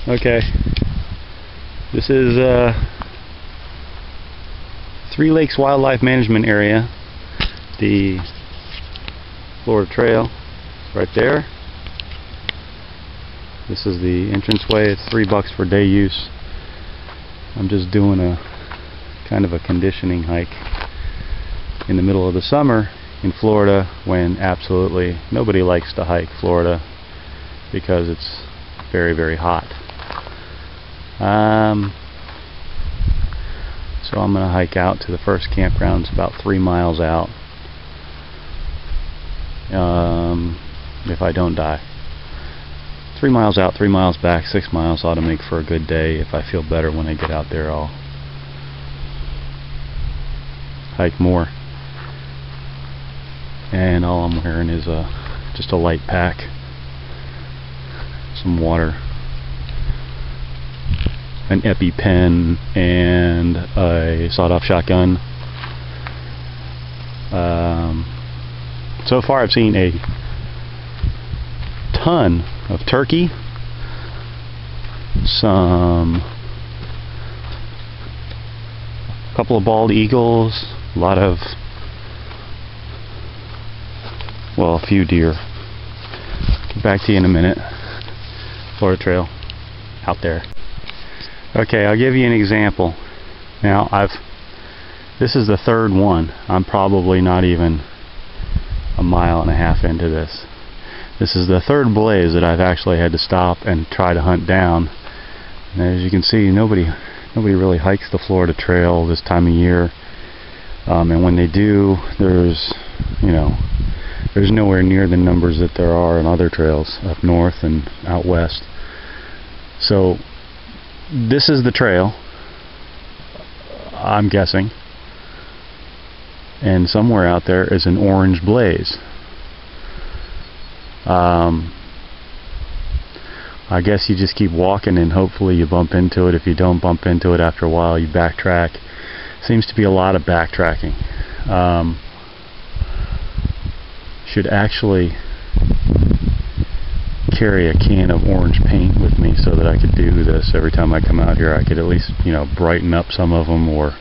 Okay, this is Three Lakes Wildlife Management Area, the Florida Trail right there. This is the entranceway. It's $3 for day use. I'm just doing a kind of a conditioning hike in the middle of the summer in Florida, when absolutely nobody likes to hike Florida because it's very, very hot. So I'm going to hike out to the first campground. It's about 3 miles out, if I don't die. 3 miles out, 3 miles back, 6 miles ought to make for a good day. If I feel better when I get out there, I'll hike more. And all I'm wearing is just a light pack, some water, an EpiPen, and a sawed-off shotgun. So far I've seen a ton of turkey, a couple of bald eagles, a lot of, well, a few deer. Get back to you in a minute. Florida Trail out there. Okay, I'll give you an example. Now, this is the third one. I'm probably not even a mile and a half into this. This is the third blaze that I've actually had to stop and try to hunt down. And as you can see, nobody really hikes the Florida Trail this time of year. And when they do, there's nowhere near the numbers that there are in other trails up north and out west. So this is the trail, I'm guessing, and somewhere out there is an orange blaze. I guess you just keep walking and hopefully you bump into it. If you don't bump into it after a while, you backtrack. Seems to be a lot of backtracking. Should actually carry a can of orange paint with me so that I could do this every time I come out here. I could at least, brighten up some of them, or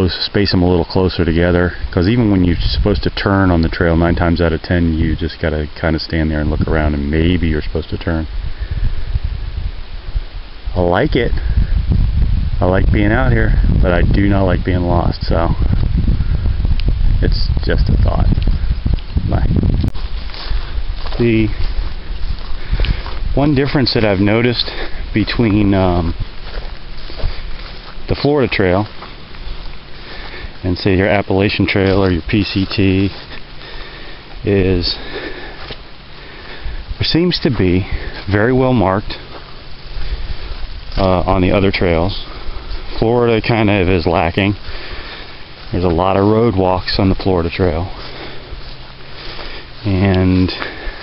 space them a little closer together, because even when you're supposed to turn on the trail, 9 times out of 10 you just gotta kind of stand there and look around, and maybe you're supposed to turn. I like it. I like being out here, but I do not like being lost, so it's just a thought. Bye. The one difference that I've noticed between the Florida Trail and say your Appalachian Trail or your PCT is there seems to be very well marked on the other trails. Florida kind of is lacking. There's a lot of road walks on the Florida Trail, and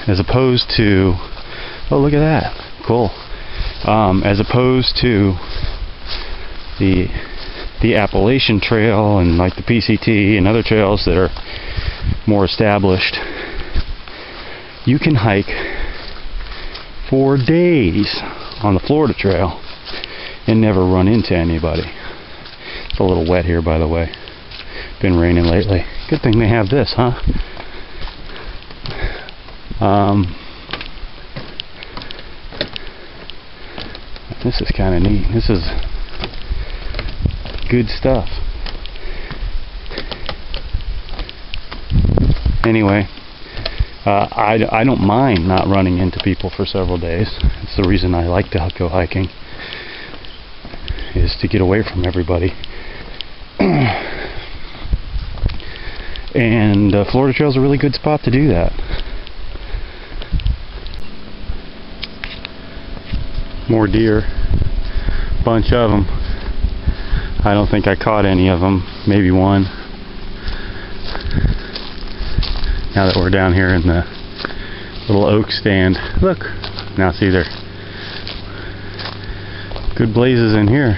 as opposed to, oh, look at that, cool, as opposed to the Appalachian Trail and like the PCT and other trails that are more established, you can hike for days on the Florida Trail and never run into anybody. It's a little wet here, by the way. Been raining lately. Good thing they have this, huh? This is kind of neat. This is good stuff. Anyway, I don't mind not running into people for several days. It's the reason I like to go hiking, is to get away from everybody. And Florida Trail is a really good spot to do that. More deer, bunch of them. I don't think I caught any of them, maybe one. Now that we're down here in the little oak stand, look, now see there, good blazes in here.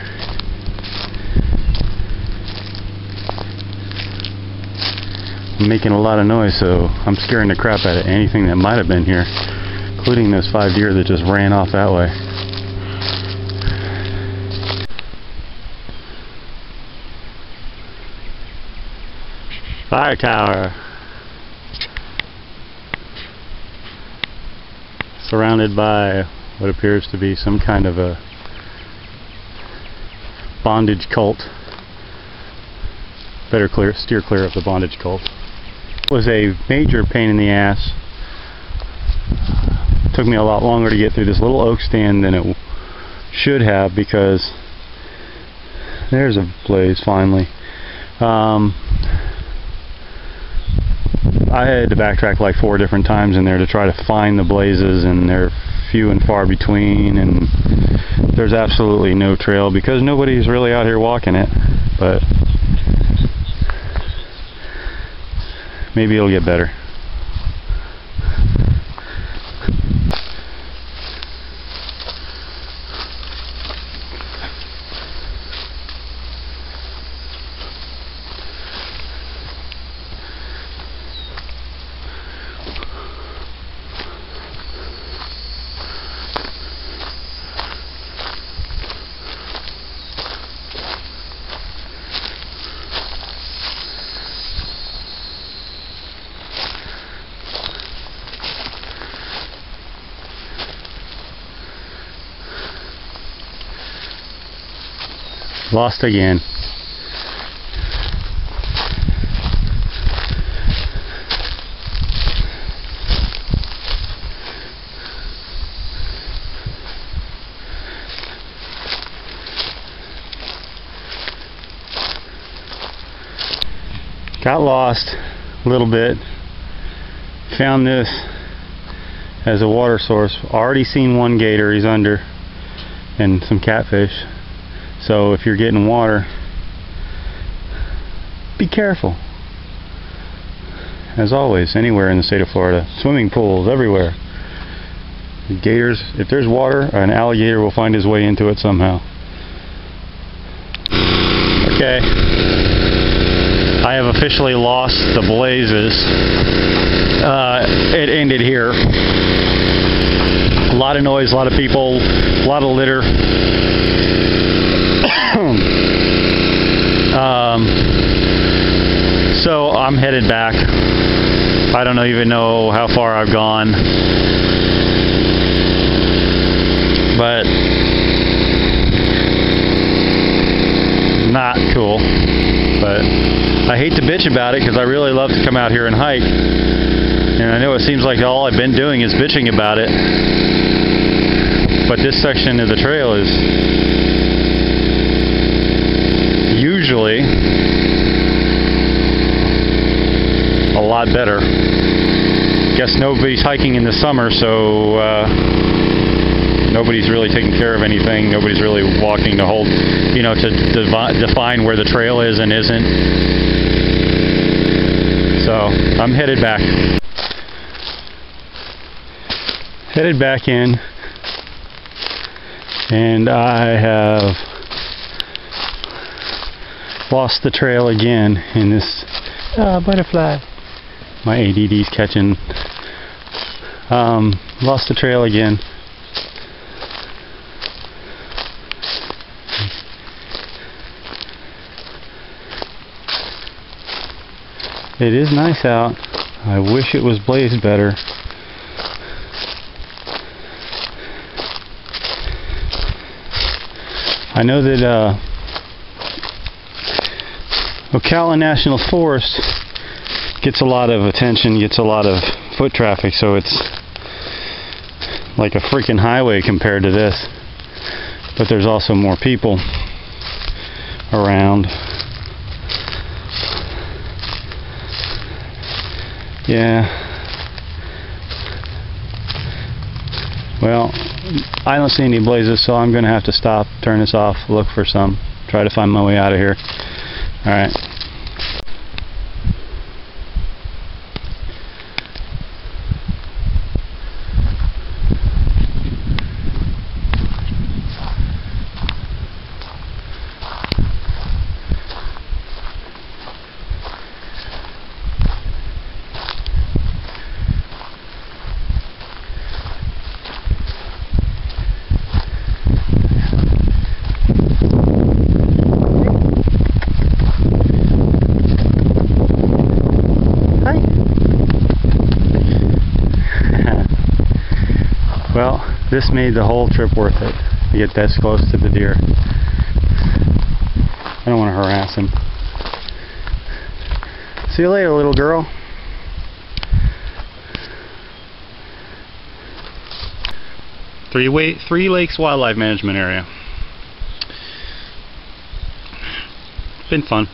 I'm making a lot of noise, so I'm scaring the crap out of anything that might have been here including those 5 deer that just ran off that way. Fire tower. Surrounded by what appears to be some kind of a bondage cult. Better steer clear of the bondage cult. It was a major pain in the ass. It took me a lot longer to get through this little oak stand than it should have, because there's a blaze finally. I had to backtrack like 4 different times in there to try to find the blazes, and they're few and far between, and there's absolutely no trail because nobody's really out here walking it. But maybe it'll get better. Lost again. Got lost a little bit. Found this as a water source. Already seen one gator, he's under, and some catfish. So if you're getting water, be careful. As always, anywhere in the state of Florida. Swimming pools, everywhere. Gators, if there's water, an alligator will find his way into it somehow. Okay. I have officially lost the blazes. It ended here. A lot of noise, a lot of people, a lot of litter. So I'm headed back. I don't even know how far I've gone, but not cool. But I hate to bitch about it because I really love to come out here and hike, and I know it seems like all I've been doing is bitching about it, but this section of the trail is usually a lot better. Guess nobody's hiking in the summer, so nobody's really taking care of anything. Nobody's really walking to hold, you know, to define where the trail is and isn't. So I'm headed back. Headed back in, and I have lost the trail again in this butterfly. My ADD's catching. Lost the trail again. It is nice out. I wish it was blazed better. I know that Ocala National Forest gets a lot of attention, gets a lot of foot traffic, so it's like a freaking highway compared to this. But there's also more people around. Yeah. Well, I don't see any blazes, so I'm going to have to stop, turn this off, look for some, try to find my way out of here. Alright. this made the whole trip worth it, to get this close to the deer. I don't want to harass him. See you later, little girl. Three Lakes Wildlife Management Area. Been fun.